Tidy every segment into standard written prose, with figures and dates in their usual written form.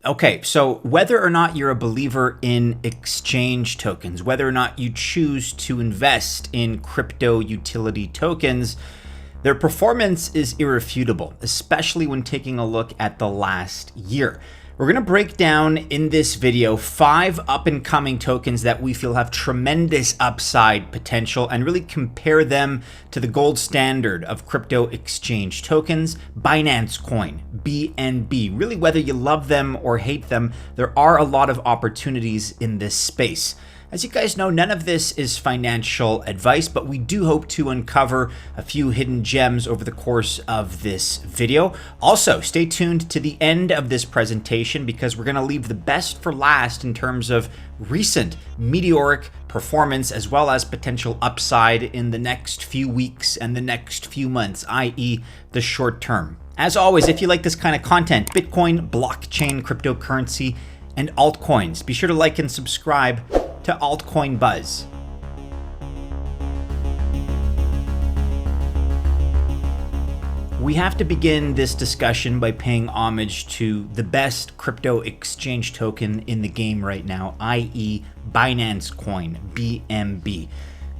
Okay, so whether or not you're a believer in exchange tokens, whether or not you choose to invest in crypto utility tokens, their performance is irrefutable, especially when taking a look at the last year. We're going to break down in this video 5 up-and-coming tokens that we feel have tremendous upside potential and really compare them to the gold standard of crypto exchange tokens, Binance Coin BNB. Really, whether you love them or hate them, there are a lot of opportunities in this space. As you guys know, none of this is financial advice, but we do hope to uncover a few hidden gems over the course of this video. Also, stay tuned to the end of this presentation because we're going to leave the best for last in terms of recent meteoric performance as well as potential upside in the next few weeks and the next few months, i.e. the short term. As always, if you like this kind of content, Bitcoin, blockchain, cryptocurrency, and altcoins, be sure to like and subscribe to Altcoin Buzz. We have to begin this discussion by paying homage to the best crypto exchange token in the game right now, i.e. Binance Coin BNB.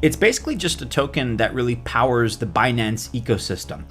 It's basically just a token that really powers the Binance ecosystem.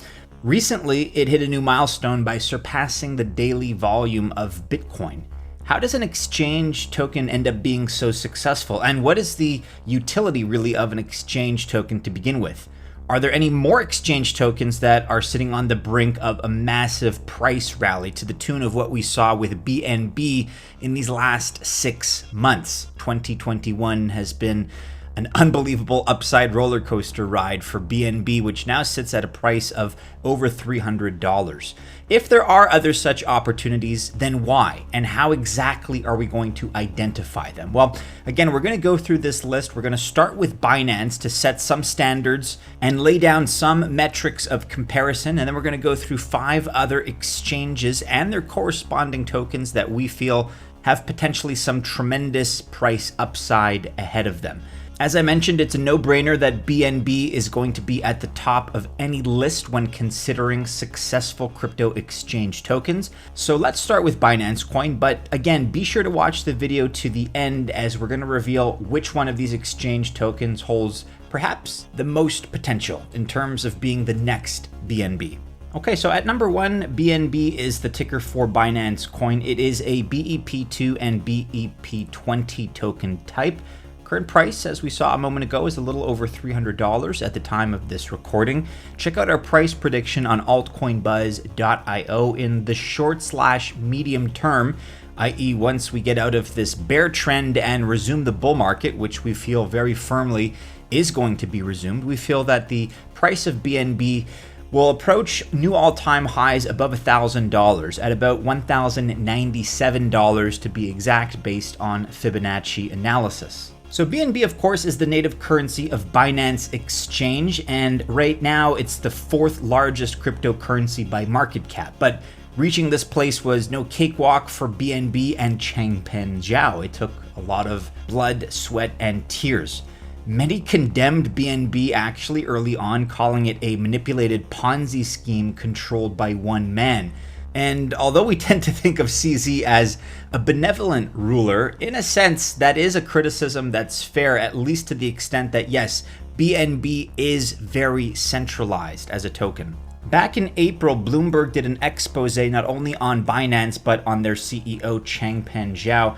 Recently, it hit a new milestone by surpassing the daily volume of Bitcoin. How does an exchange token end up being so successful? And what is the utility really of an exchange token to begin with? Are there any more exchange tokens that are sitting on the brink of a massive price rally to the tune of what we saw with BNB in these last 6 months? 2021 has been an unbelievable upside roller coaster ride for BNB, which now sits at a price of over $300. If there are other such opportunities, then why? And how exactly are we going to identify them? Well, again, we're going to go through this list. We're going to start with Binance to set some standards and lay down some metrics of comparison. And then we're going to go through 5 other exchanges and their corresponding tokens that we feel have potentially some tremendous price upside ahead of them. As I mentioned, it's a no-brainer that BNB is going to be at the top of any list when considering successful crypto exchange tokens. So let's start with Binance Coin, but again, be sure to watch the video to the end as we're going to reveal which one of these exchange tokens holds perhaps the most potential in terms of being the next BNB. Okay, so at number 1, BNB is the ticker for Binance Coin. It is a BEP2 and BEP20 token type. Current price, as we saw a moment ago, is a little over $300 at the time of this recording. Check out our price prediction on altcoinbuzz.io in the short/medium term, i.e. once we get out of this bear trend and resume the bull market, which we feel very firmly is going to be resumed. We feel that the price of BNB will approach new all-time highs above $1,000 at about $1,097 to be exact based on Fibonacci analysis. So BNB, of course, is the native currency of Binance Exchange, and right now it's the 4th largest cryptocurrency by market cap. But reaching this place was no cakewalk for BNB and Changpeng Zhao. It took a lot of blood, sweat, and tears. Many condemned BNB actually early on, calling it a manipulated Ponzi scheme controlled by one man. And although we tend to think of CZ as a benevolent ruler, in a sense, that is a criticism that's fair, at least to the extent that, yes, BNB is very centralized as a token. Back in April, Bloomberg did an expose not only on Binance, but on their CEO, Changpeng Zhao,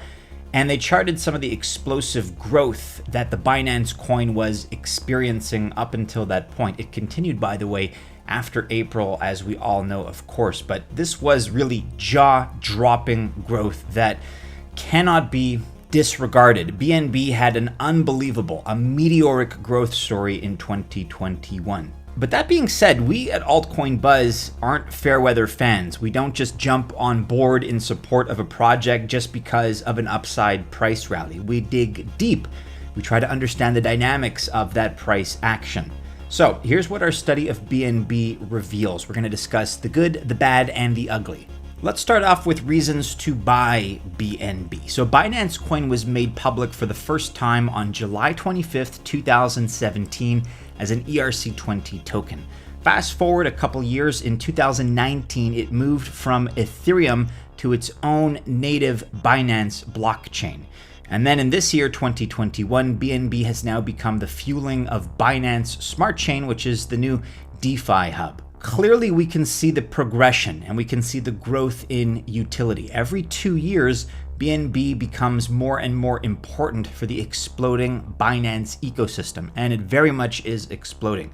and they charted some of the explosive growth that the Binance coin was experiencing up until that point. It continued, by the way, after April, as we all know, of course, but this was really jaw-dropping growth that cannot be disregarded. BNB had an unbelievable, a meteoric growth story in 2021. But that being said, we at Altcoin Buzz aren't fair-weather fans. We don't just jump on board in support of a project just because of an upside price rally. We dig deep. We try to understand the dynamics of that price action. So here's what our study of BNB reveals. We're going to discuss the good, the bad, and the ugly. Let's start off with reasons to buy BNB. So Binance Coin was made public for the first time on July 25th, 2017 as an ERC20 token. Fast forward a couple years, in 2019, it moved from Ethereum to its own native Binance blockchain. And then in this year, 2021, BNB has now become the fueling of Binance Smart Chain, which is the new DeFi hub. Clearly, we can see the progression and we can see the growth in utility. Every 2 years, BNB becomes more and more important for the exploding Binance ecosystem, and it very much is exploding.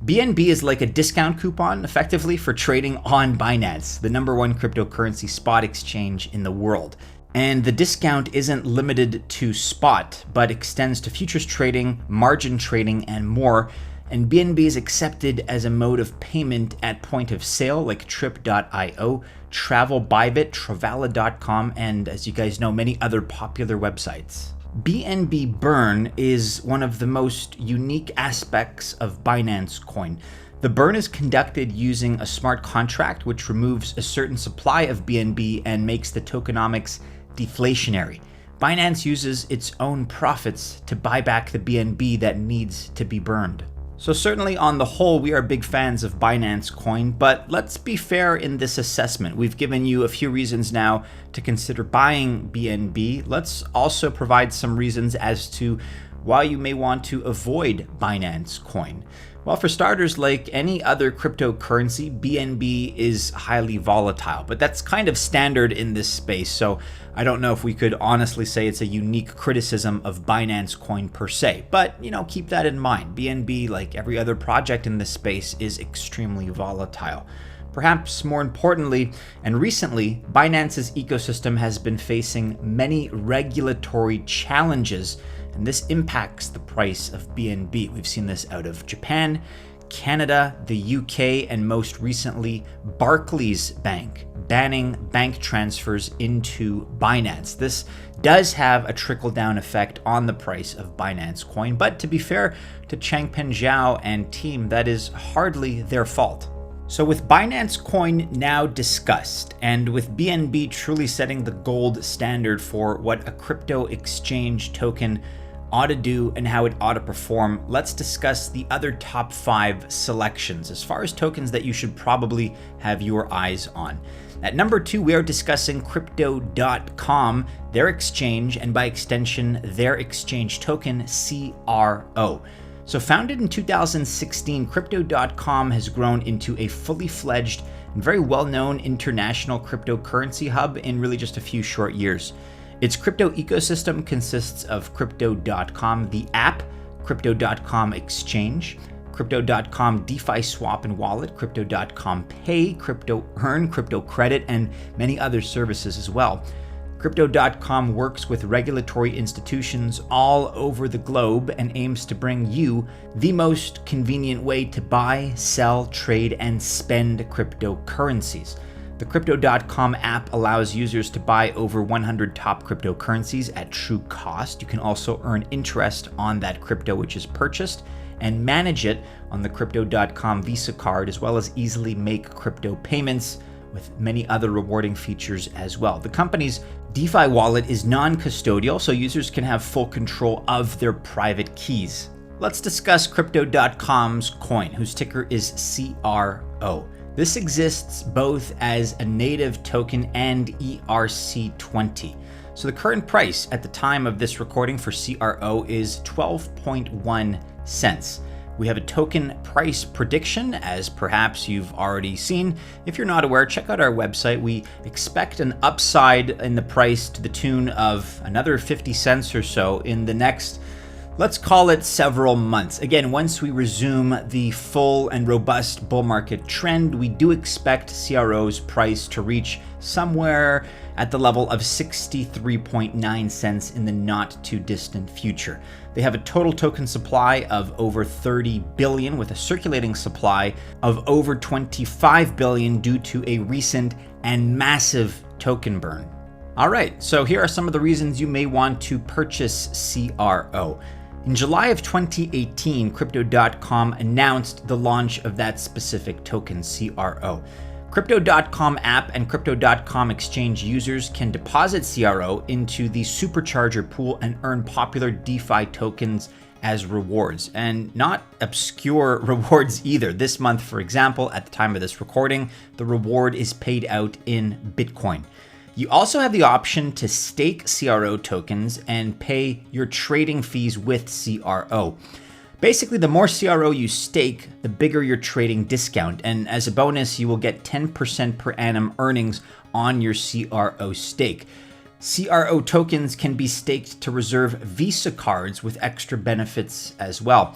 BNB is like a discount coupon, effectively, for trading on Binance, the #1 cryptocurrency spot exchange in the world. And the discount isn't limited to spot, but extends to futures trading, margin trading, and more. And BNB is accepted as a mode of payment at point of sale like Trip.io, Travel Bybit, Travala.com, and as you guys know, many other popular websites. BNB burn is one of the most unique aspects of Binance Coin. The burn is conducted using a smart contract which removes a certain supply of BNB and makes the tokenomics deflationary. Binance uses its own profits to buy back the BNB that needs to be burned. So certainly on the whole, we are big fans of Binance Coin, but let's be fair in this assessment. We've given you a few reasons now to consider buying BNB. Let's also provide some reasons as to why you may want to avoid Binance Coin. Well, for starters, like any other cryptocurrency, BNB is highly volatile, but that's kind of standard in this space, so I don't know if we could honestly say it's a unique criticism of Binance Coin per se, but keep that in mind. BNB, like every other project in this space, is extremely volatile. Perhaps more importantly, and recently, Binance's ecosystem has been facing many regulatory challenges, and this impacts the price of BNB. We've seen this out of Japan, Canada, the UK, and most recently, Barclays Bank banning bank transfers into Binance. This does have a trickle-down effect on the price of Binance Coin, but to be fair to Changpeng Zhao and team, that is hardly their fault. So with Binance Coin now discussed, and with BNB truly setting the gold standard for what a crypto exchange token ought to do and how it ought to perform, let's discuss the other top 5 selections as far as tokens that you should probably have your eyes on. At number 2, we are discussing Crypto.com, their exchange, and by extension, their exchange token, CRO. So founded in 2016, Crypto.com has grown into a fully fledged and very well-known international cryptocurrency hub in really just a few short years. Its crypto ecosystem consists of Crypto.com, the app, Crypto.com Exchange, Crypto.com DeFi Swap and Wallet, Crypto.com Pay, Crypto Earn, Crypto Credit, and many other services as well. Crypto.com works with regulatory institutions all over the globe and aims to bring you the most convenient way to buy, sell, trade, and spend cryptocurrencies. The Crypto.com app allows users to buy over 100 top cryptocurrencies at true cost. You can also earn interest on that crypto which is purchased and manage it on the Crypto.com Visa card, as well as easily make crypto payments with many other rewarding features as well. The company's DeFi wallet is non-custodial, so users can have full control of their private keys. Let's discuss Crypto.com's coin, whose ticker is CRO. This exists both as a native token and ERC20. So the current price at the time of this recording for CRO is 12.1 cents. We have a token price prediction, as perhaps you've already seen. If you're not aware, check out our website. We expect an upside in the price to the tune of another 50 cents or so in the next, let's call it, several months. Again, once we resume the full and robust bull market trend, we do expect CRO's price to reach somewhere at the level of 63.9 cents in the not too distant future. They have a total token supply of over 30 billion with a circulating supply of over 25 billion due to a recent and massive token burn. All right, so here are some of the reasons you may want to purchase CRO. In July of 2018, Crypto.com announced the launch of that specific token, CRO. Crypto.com app and Crypto.com exchange users can deposit CRO into the supercharger pool and earn popular DeFi tokens as rewards, and not obscure rewards either. This month, for example, at the time of this recording, the reward is paid out in Bitcoin. You also have the option to stake CRO tokens and pay your trading fees with CRO. Basically, the more CRO you stake, the bigger your trading discount, and as a bonus, you will get 10% per annum earnings on your CRO stake. CRO tokens can be staked to reserve Visa cards with extra benefits as well.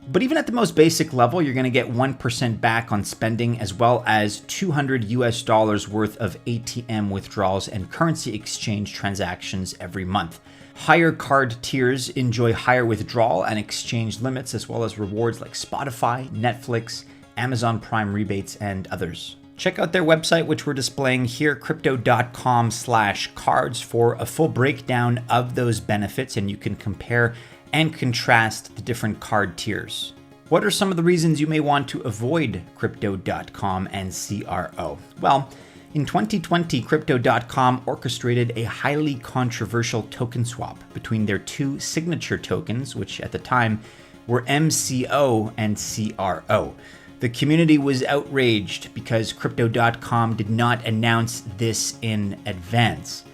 But even at the most basic level, you're going to get 1% back on spending, as well as $200 worth of ATM withdrawals and currency exchange transactions every month. Higher card tiers enjoy higher withdrawal and exchange limits, as well as rewards like Spotify, Netflix, Amazon Prime rebates, and others. Check out their website, which we're displaying here, crypto.com/cards, for a full breakdown of those benefits, and you can compare and contrast the different card tiers. What are some of the reasons you may want to avoid Crypto.com and CRO? Well, in 2020, Crypto.com orchestrated a highly controversial token swap between their two signature tokens, which at the time were MCO and CRO. The community was outraged because Crypto.com did not announce this in advance.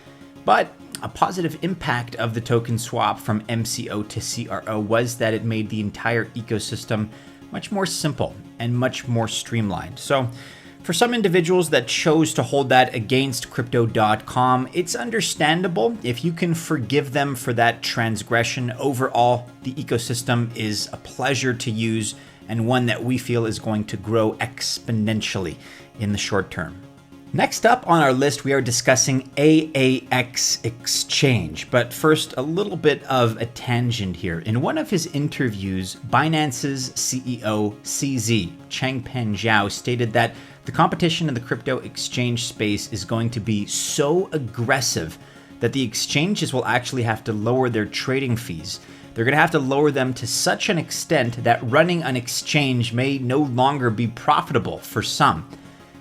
But a positive impact of the token swap from MCO to CRO was that it made the entire ecosystem much more simple and much more streamlined. So for some individuals that chose to hold that against Crypto.com, it's understandable if you can forgive them for that transgression. Overall, the ecosystem is a pleasure to use and one that we feel is going to grow exponentially in the short term. Next up on our list, we are discussing AAX Exchange. But first, a little bit of a tangent here. In one of his interviews, Binance's CEO, CZ, Changpeng Zhao, stated that the competition in the crypto exchange space is going to be so aggressive that the exchanges will actually have to lower their trading fees. They're going to have to lower them to such an extent that running an exchange may no longer be profitable for some.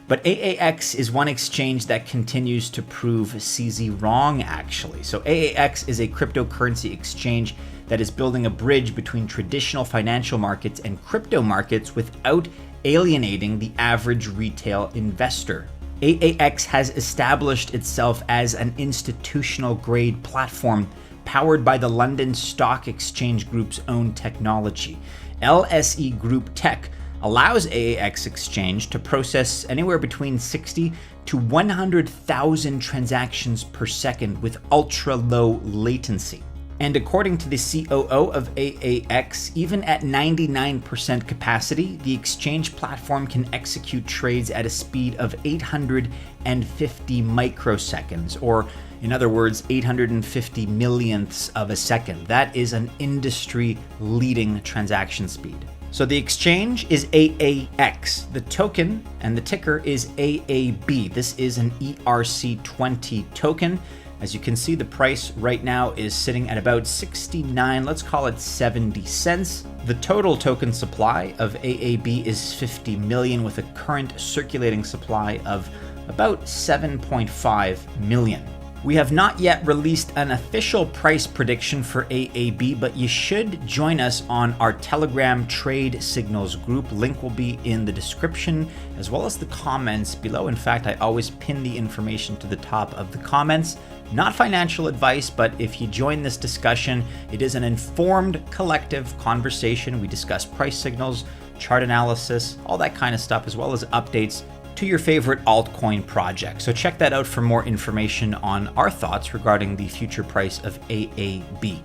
But AAX is one exchange that continues to prove CZ wrong, actually. So AAX is a cryptocurrency exchange that is building a bridge between traditional financial markets and crypto markets without alienating the average retail investor. AAX has established itself as an institutional grade platform powered by the London Stock Exchange Group's own technology. LSE Group Tech allows AAX Exchange to process anywhere between 60 to 100,000 transactions per second with ultra low latency. And according to the COO of AAX, even at 99% capacity, the exchange platform can execute trades at a speed of 850 microseconds, or in other words, 850 millionths of a second. That is an industry-leading transaction speed. So the exchange is AAX. The token and the ticker is AAB. This is an ERC20 token. As you can see, the price right now is sitting at about 69, let's call it 70 cents. The total token supply of AAB is 50 million with a current circulating supply of about 7.5 million. We have not yet released an official price prediction for AAB, but you should join us on our Telegram Trade Signals group. Link will be in the description as well as the comments below. In fact, I always pin the information to the top of the comments. Not financial advice, but if you join this discussion, it is an informed collective conversation. We discuss price signals, chart analysis, all that kind of stuff, as well as updates to your favorite altcoin project. So check that out for more information on our thoughts regarding the future price of AAB.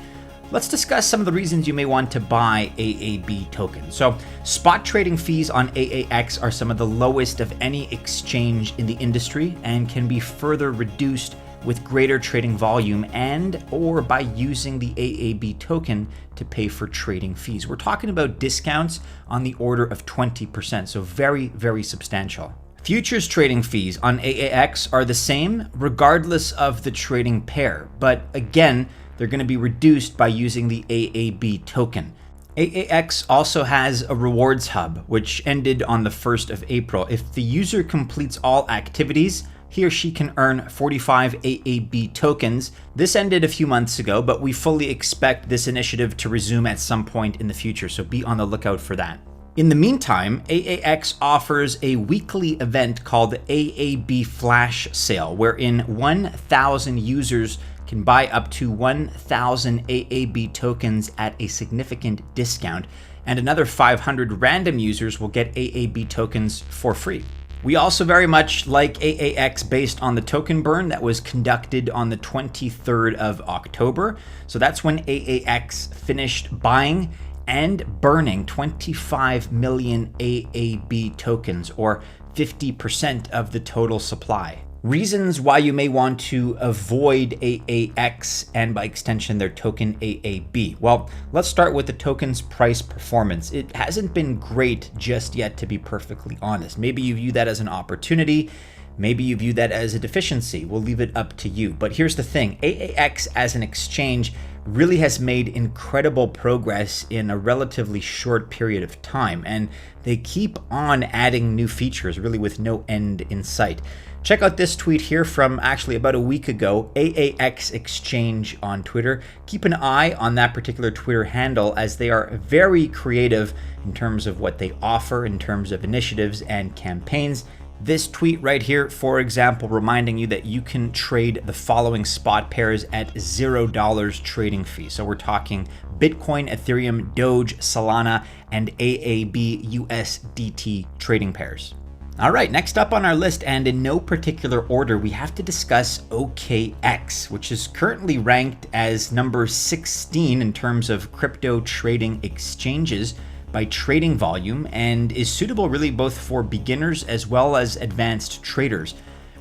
Let's discuss some of the reasons you may want to buy AAB tokens. So spot trading fees on AAX are some of the lowest of any exchange in the industry and can be further reduced with greater trading volume and or by using the AAB token to pay for trading fees. We're talking about discounts on the order of 20%, so very, very substantial. Futures trading fees on AAX are the same regardless of the trading pair, but again, they're going to be reduced by using the AAB token. AAX also has a rewards hub, which ended on the 1st of April. If the user completes all activities, he or she can earn 45 AAB tokens. This ended a few months ago, but we fully expect this initiative to resume at some point in the future, so be on the lookout for that. In the meantime, AAX offers a weekly event called AAB Flash Sale, wherein 1,000 users can buy up to 1,000 AAB tokens at a significant discount, and another 500 random users will get AAB tokens for free. We also very much like AAX based on the token burn that was conducted on the 23rd of October. So that's when AAX finished buying and burning 25 million AAB tokens, or 50% of the total supply. Reasons why you may want to avoid AAX and by extension their token AAB. Well, let's start with the token's price performance. It hasn't been great just yet, to be perfectly honest. Maybe you view that as an opportunity. Maybe you view that as a deficiency. We'll leave it up to you. But here's the thing, AAX as an exchange really has made incredible progress in a relatively short period of time, and they keep on adding new features, really with no end in sight. Check out this tweet here from actually about a week ago, AAX Exchange on Twitter. Keep an eye on that particular Twitter handle, as they are very creative in terms of what they offer, in terms of initiatives and campaigns. This tweet right here, for example, reminding you that you can trade the following spot pairs at $0 trading fee. So we're talking Bitcoin, Ethereum, Doge, Solana, and AAB USDT trading pairs. All right, next up on our list, and in no particular order, we have to discuss OKEX, which is currently ranked as number 16 in terms of crypto trading exchanges by trading volume, and is suitable really both for beginners as well as advanced traders.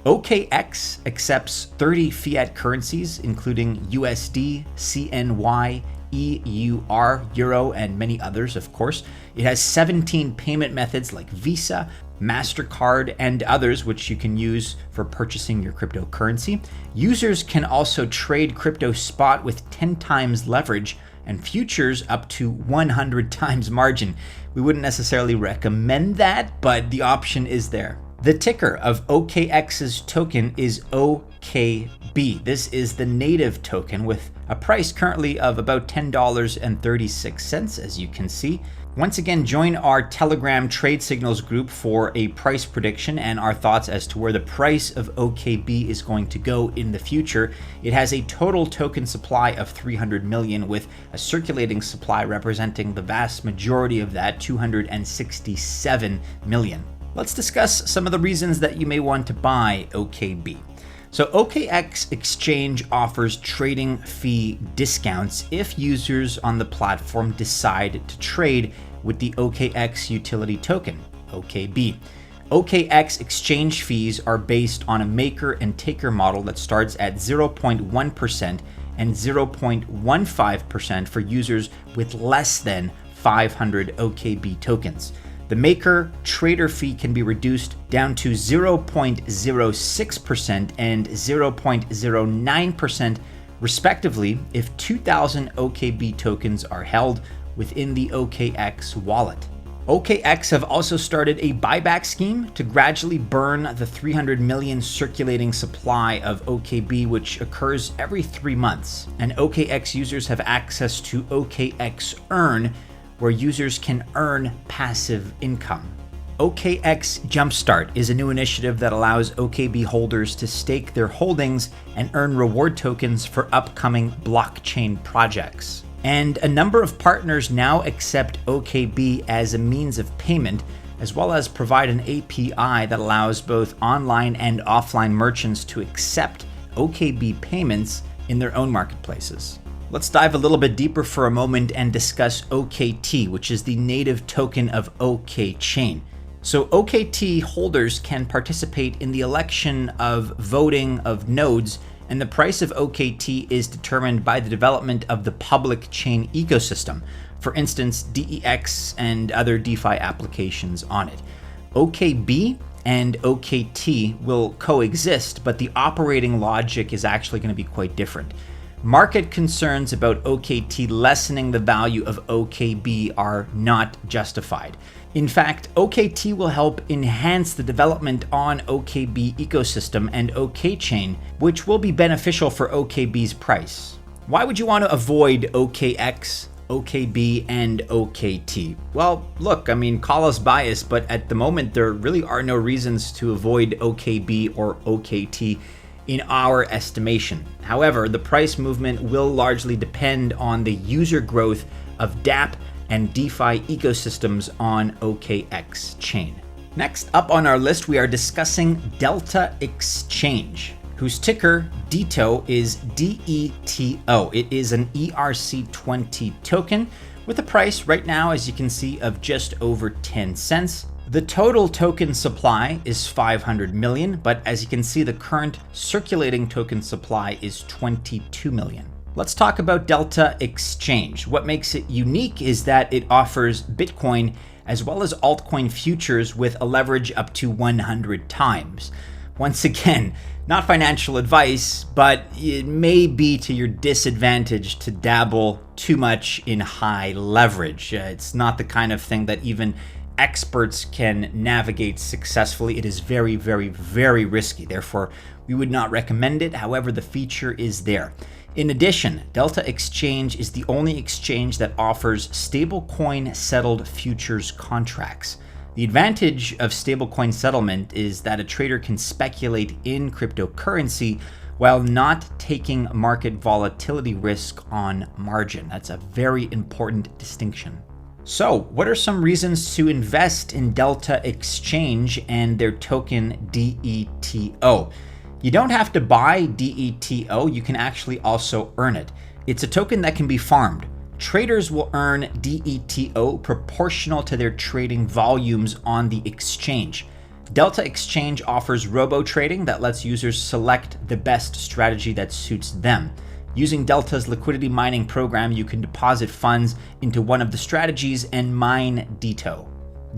OKEX accepts 30 fiat currencies, including USD, CNY, EUR, Euro, and many others, of course. It has 17 payment methods like Visa, MasterCard, and others, which you can use for purchasing your cryptocurrency. Users can also trade crypto spot with 10 times leverage and futures up to 100 times margin. We wouldn't necessarily recommend that, but the option is there. The ticker of OKEX's token is OKB. This is the native token with a price currently of about $10.36, as you can see. Once again, join our Telegram Trade Signals group for a price prediction and our thoughts as to where the price of OKB is going to go in the future. It has a total token supply of 300 million, with a circulating supply representing the vast majority of that, 267 million. Let's discuss some of the reasons that you may want to buy OKB. So OKEX Exchange offers trading fee discounts if users on the platform decide to trade with the OKEX utility token, OKB. OKEX exchange fees are based on a maker and taker model that starts at 0.1% and 0.15% for users with less than 500 OKB tokens. The maker trader fee can be reduced down to 0.06% and 0.09% respectively if 2,000 OKB tokens are held within the OKEX wallet. OKEX have also started a buyback scheme to gradually burn the 300 million circulating supply of OKB, which occurs every 3 months. And OKEX users have access to OKEX Earn, where users can earn passive income. OKEX Jumpstart is a new initiative that allows OKB holders to stake their holdings and earn reward tokens for upcoming blockchain projects. And a number of partners now accept OKB as a means of payment, as well as provide an API that allows both online and offline merchants to accept OKB payments in their own marketplaces. Let's dive a little bit deeper for a moment and discuss OKT, which is the native token of OKChain. So OKT holders can participate in the election of voting of nodes, and the price of OKT is determined by the development of the public chain ecosystem, for instance, DEX and other DeFi applications on it. OKB and OKT will coexist, but the operating logic is actually going to be quite different. Market concerns about OKT lessening the value of OKB are not justified. In fact, OKT will help enhance the development on OKB ecosystem and OKChain, which will be beneficial for OKB's price. Why would you want to avoid OKEX? OKB, and OKT. Well, look, I mean, call us biased, but at the moment, there really are no reasons to avoid OKB or OKT in our estimation. However, the price movement will largely depend on the user growth of dApp and DeFi ecosystems on OKEX chain. Next up on our list, we are discussing Delta Exchange, whose ticker DETO is DETO. It is an ERC20 token with a price right now, as you can see, of just over 10 cents. The total token supply is 500 million, but as you can see, the current circulating token supply is 22 million. Let's talk about Delta Exchange. What makes it unique is that it offers Bitcoin as well as altcoin futures with a leverage up to 100 times. Once again, not financial advice, but it may be to your disadvantage to dabble too much in high leverage. It's not the kind of thing that even experts can navigate successfully. It is very, very, very risky. Therefore, we would not recommend it. However, the feature is there. In addition, Delta Exchange is the only exchange that offers stablecoin settled futures contracts. The advantage of stablecoin settlement is that a trader can speculate in cryptocurrency while not taking market volatility risk on margin. That's a very important distinction. So, what are some reasons to invest in Delta Exchange and their token DETO? You don't have to buy DETO, you can actually also earn it. It's a token that can be farmed. Traders will earn DETO proportional to their trading volumes on the exchange. Delta Exchange offers robo trading that lets users select the best strategy that suits them. Using Delta's liquidity mining program, you can deposit funds into one of the strategies and mine DETO.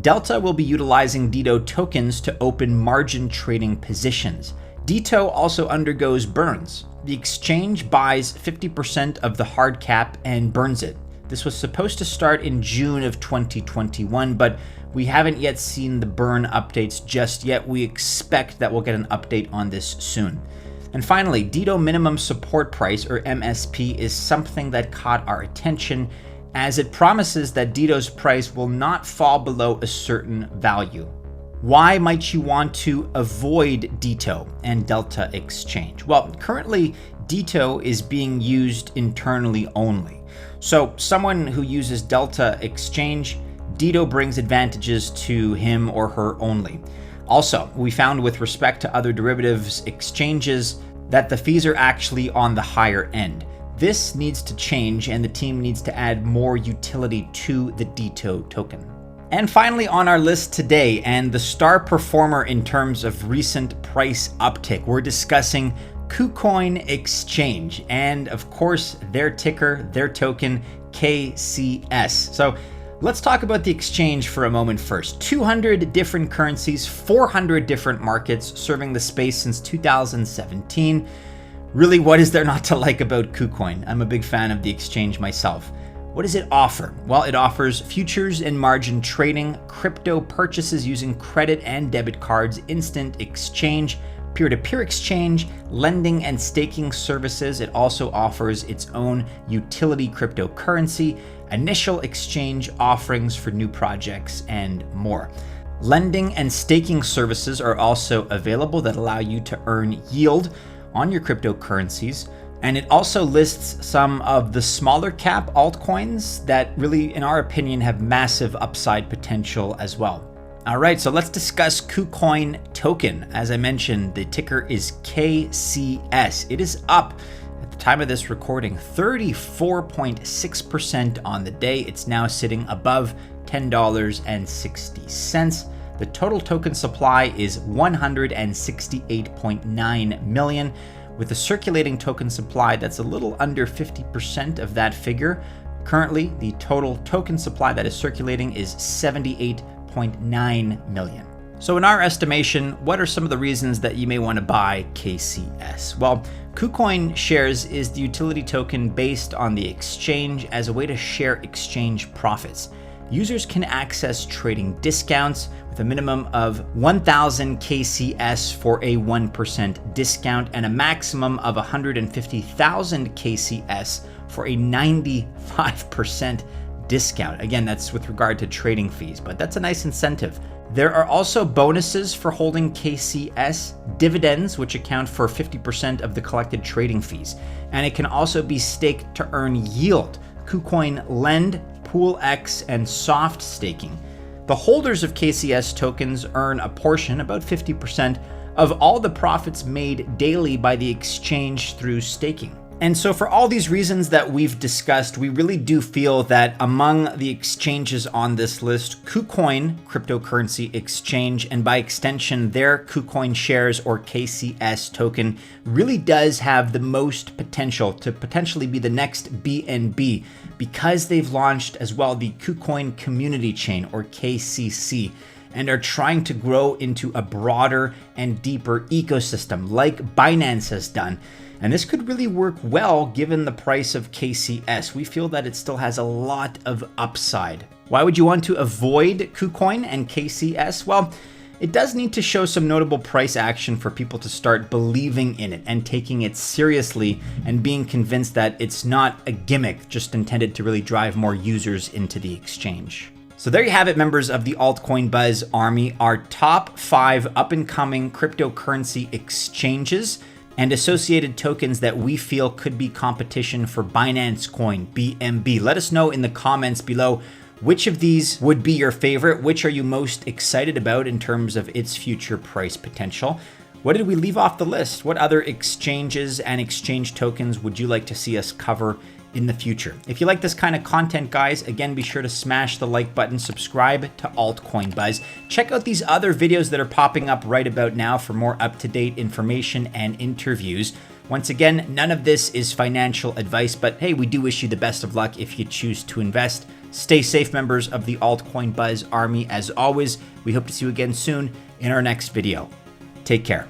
Delta will be utilizing DETO tokens to open margin trading positions. DETO also undergoes burns. The exchange buys 50% of the hard cap and burns it. This was supposed to start in June of 2021, but we haven't yet seen the burn updates just yet. We expect that we'll get an update on this soon. And finally, DETO minimum support price, or MSP, is something that caught our attention as it promises that DETO's price will not fall below a certain value. Why might you want to avoid DETO and Delta Exchange? Well, currently DETO is being used internally only. So someone who uses Delta Exchange, DETO brings advantages to him or her only. Also, we found with respect to other derivatives exchanges that the fees are actually on the higher end. This needs to change, and the team needs to add more utility to the DETO token. And finally on our list today, and the star performer in terms of recent price uptick, we're discussing KuCoin Exchange, and of course their ticker, their token, KCS. So let's talk about the exchange for a moment first. 200 different currencies, 400 different markets, serving the space since 2017. Really, what is there not to like about KuCoin? I'm a big fan of the exchange myself. What does it offer? Well, it offers futures and margin trading, crypto purchases using credit and debit cards, instant exchange, peer-to-peer exchange, lending and staking services. It also offers its own utility cryptocurrency, initial exchange offerings for new projects, and more. Lending and staking services are also available that allow you to earn yield on your cryptocurrencies. And it also lists some of the smaller cap altcoins that really, in our opinion, have massive upside potential as well. All right, so let's discuss KuCoin token. As I mentioned, the ticker is KCS. It is up at the time of this recording 34.6% on the day. It's now sitting above $10.60. The total token supply is 168.9 million. With a circulating token supply that's a little under 50% of that figure. Currently, the total token supply that is circulating is 78.9 million. So in our estimation, what are some of the reasons that you may want to buy KCS? Well, KuCoin Shares is the utility token based on the exchange as a way to share exchange profits. users can access trading discounts with a minimum of 1,000 KCS for a 1% discount and a maximum of 150,000 KCS for a 95% discount. Again, that's with regard to trading fees, but that's a nice incentive. There are also bonuses for holding KCS, dividends, which account for 50% of the collected trading fees, and it can also be staked to earn yield. KuCoin Lend, PoolX, and soft staking. The holders of KCS tokens earn a portion, about 50%, of all the profits made daily by the exchange through staking. And so for all these reasons that we've discussed, we really do feel that among the exchanges on this list, KuCoin, cryptocurrency exchange, and by extension, their KuCoin shares or KCS token really does have the most potential to potentially be the next BNB because they've launched as well the KuCoin community chain or KCC and are trying to grow into a broader and deeper ecosystem like Binance has done. And this could really work well given the price of KCS. We feel that it still has a lot of upside. Why would you want to avoid KuCoin and KCS? Well, it does need to show some notable price action for people to start believing in it and taking it seriously and being convinced that it's not a gimmick just intended to really drive more users into the exchange. So there you have it, members of the Altcoin Buzz Army, our top 5 up-and-coming cryptocurrency exchanges and associated tokens that we feel could be competition for Binance Coin BNB. Let us know in the comments below which of these would be your favorite, which are you most excited about in terms of its future price potential. What did we leave off the list? What other exchanges and exchange tokens would you like to see us cover in the future? If you like this kind of content, guys, again, be sure to smash the like button, subscribe to Altcoin Buzz. Check out these other videos that are popping up right about now for more up-to-date information and interviews. Once again, none of this is financial advice, but hey, we do wish you the best of luck if you choose to invest. Stay safe, members of the Altcoin Buzz Army. As always, we hope to see you again soon in our next video. Take care.